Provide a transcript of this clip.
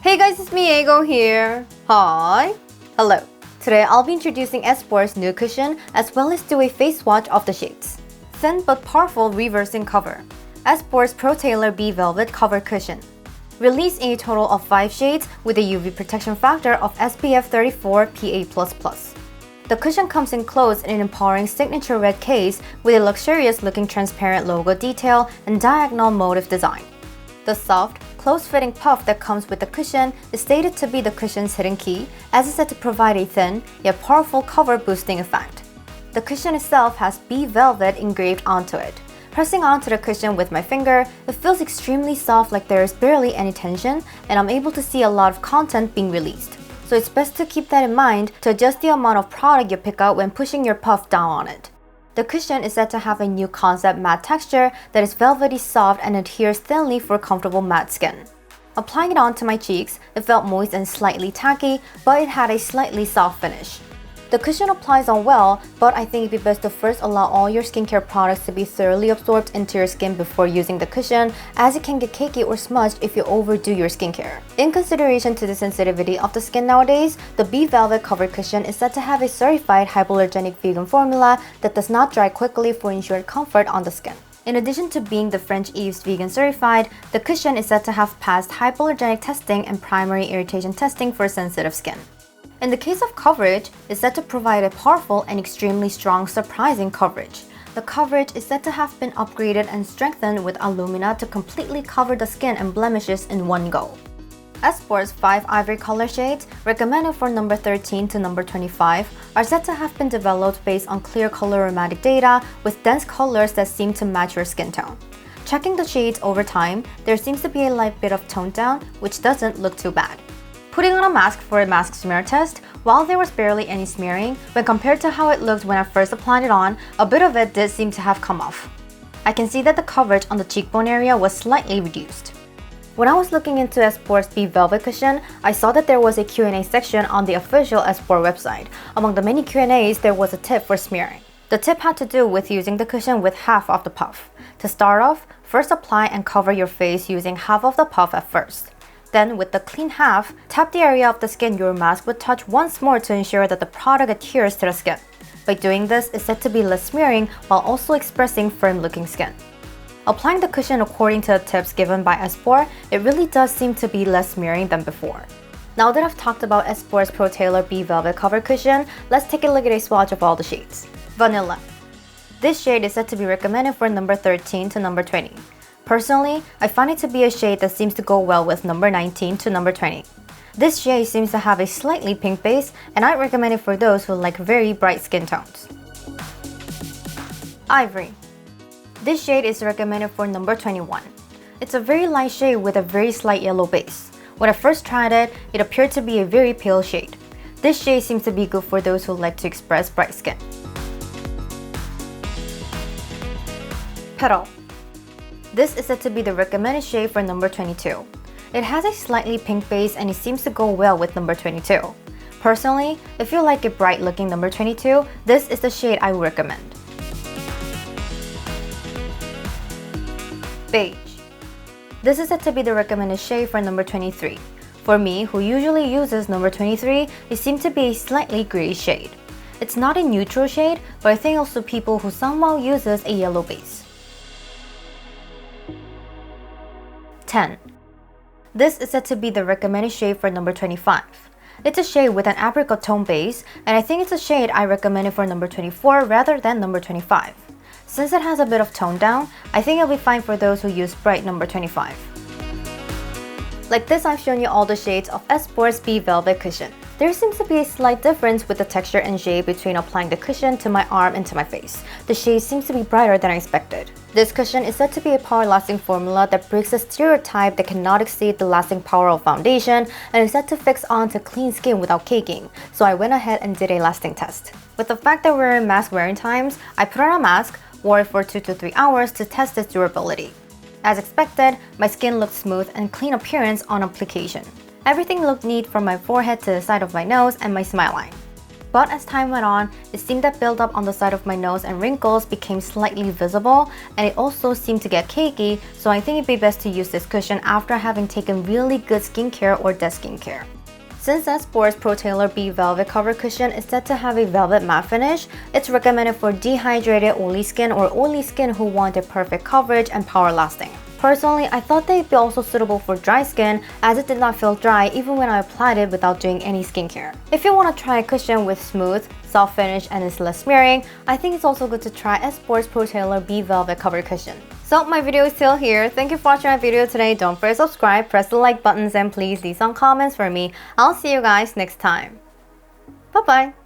Hey guys, it's me Aego here. Hi. Hello. Today I'll be introducing Espoir's new cushion as well as do a face swatch of the shades. Thin but powerful reversing cover. Espoir's Pro Tailor B Velvet Cover Cushion. Released in a total of 5 shades with a UV protection factor of SPF 34 PA++. The cushion comes enclosed in an empowering signature red case with a luxurious looking transparent logo detail and diagonal motif design. The soft, close-fitting puff that comes with the cushion is stated to be the cushion's hidden key, as it's said to provide a thin, yet powerful cover-boosting effect. The cushion itself has B Velvet engraved onto it. Pressing onto the cushion with my finger, it feels extremely soft, like there is barely any tension, and I'm able to see a lot of content being released. So it's best to keep that in mind to adjust the amount of product you pick out when pushing your puff down on it. The cushion is said to have a new concept matte texture that is velvety soft and adheres thinly for comfortable matte skin. Applying it onto my cheeks, it felt moist and slightly tacky, but it had a slightly soft finish. The cushion applies on well, but I think it'd be best to first allow all your skincare products to be thoroughly absorbed into your skin before using the cushion, as it can get cakey or smudged if you overdo your skincare. In consideration to the sensitivity of the skin nowadays, the B Velvet Cover Cushion is said to have a certified hypoallergenic vegan formula that does not dry quickly for ensured comfort on the skin. In addition to being the French Eve's vegan certified, the cushion is said to have passed hypoallergenic testing and primary irritation testing for sensitive skin. In the case of coverage, it's said to provide a powerful and extremely strong surprising coverage. The coverage is said to have been upgraded and strengthened with alumina to completely cover the skin and blemishes in one go. Espoir's 5 ivory color shades, recommended for number 13 to number 25, are said to have been developed based on clear colorimetric data with dense colors that seem to match your skin tone. Checking the shades over time, there seems to be a light bit of tone down, which doesn't look too bad. Putting on a mask for a mask smear test, while there was barely any smearing, when compared to how it looked when I first applied it on, a bit of it did seem to have come off. I can see that the coverage on the cheekbone area was slightly reduced. When I was looking into Espoir's B Velvet Cushion, I saw that there was a Q&A section on the official Espoir website. Among the many Q&As, there was a tip for smearing. The tip had to do with using the cushion with half of the puff. To start off, first apply and cover your face using half of the puff at first. Then, with the clean half, tap the area of the skin your mask would touch once more to ensure that the product adheres to the skin. By doing this, it's said to be less smearing while also expressing firm-looking skin. Applying the cushion according to the tips given by Espoir, it really does seem to be less smearing than before. Now that I've talked about Espoir's Pro Tailor B Velvet Cover Cushion, let's take a look at a swatch of all the shades. Vanilla. This shade is said to be recommended for number 13 to number 20. Personally, I find it to be a shade that seems to go well with number 19 to number 20. This shade seems to have a slightly pink base, and I'd recommend it for those who like very bright skin tones. Ivory. This shade is recommended for number 21. It's a very light shade with a very slight yellow base. When I first tried it, it appeared to be a very pale shade. This shade seems to be good for those who like to express bright skin. Petal. This is said to be the recommended shade for number 22. It has a slightly pink base and it seems to go well with number 22. Personally, if you like a bright looking number 22, this is the shade I would recommend. Beige. This is said to be the recommended shade for number 23. For me, who usually uses number 23, it seems to be a slightly gray shade. It's not a neutral shade, but I think also people who somehow uses a yellow base. 10. This is said to be the recommended shade for number 25. It's a shade with an apricot tone base, and I think it's a shade I recommended for number 24 rather than number 25. Since it has a bit of tone down, I think it'll be fine for those who use bright number 25. Like this, I've shown you all the shades of Espoir's B Velvet Cushion. There seems to be a slight difference with the texture and shade between applying the cushion to my arm and to my face. The shade seems to be brighter than I expected. This cushion is said to be a power-lasting formula that breaks the stereotype that cannot exceed the lasting power of foundation and is said to fix onto clean skin without caking, so I went ahead and did a lasting test. With the fact that we're in mask wearing times, I put on a mask, wore it for 2 to 3 hours to test its durability. As expected, my skin looked smooth and clean appearance on application. Everything looked neat from my forehead to the side of my nose and my smile line. But as time went on, the seam that built up on the side of my nose and wrinkles became slightly visible, and it also seemed to get cakey, so I think it'd be best to use this cushion after having taken really good skincare or desk skincare. Since Espoir's Pro Tailor B Velvet Cover Cushion is said to have a velvet matte finish, it's recommended for dehydrated oily skin or oily skin who want a perfect coverage and power lasting. Personally, I thought they'd be also suitable for dry skin as it did not feel dry even when I applied it without doing any skincare. If you want to try a cushion with smooth, soft finish and is less smearing, I think it's also good to try Espoir's Pro Tailor B Velvet Cover Cushion. So my video is still here. Thank you for watching my video today. Don't forget to subscribe, press the like buttons, and please leave some comments for me. I'll see you guys next time. Bye bye!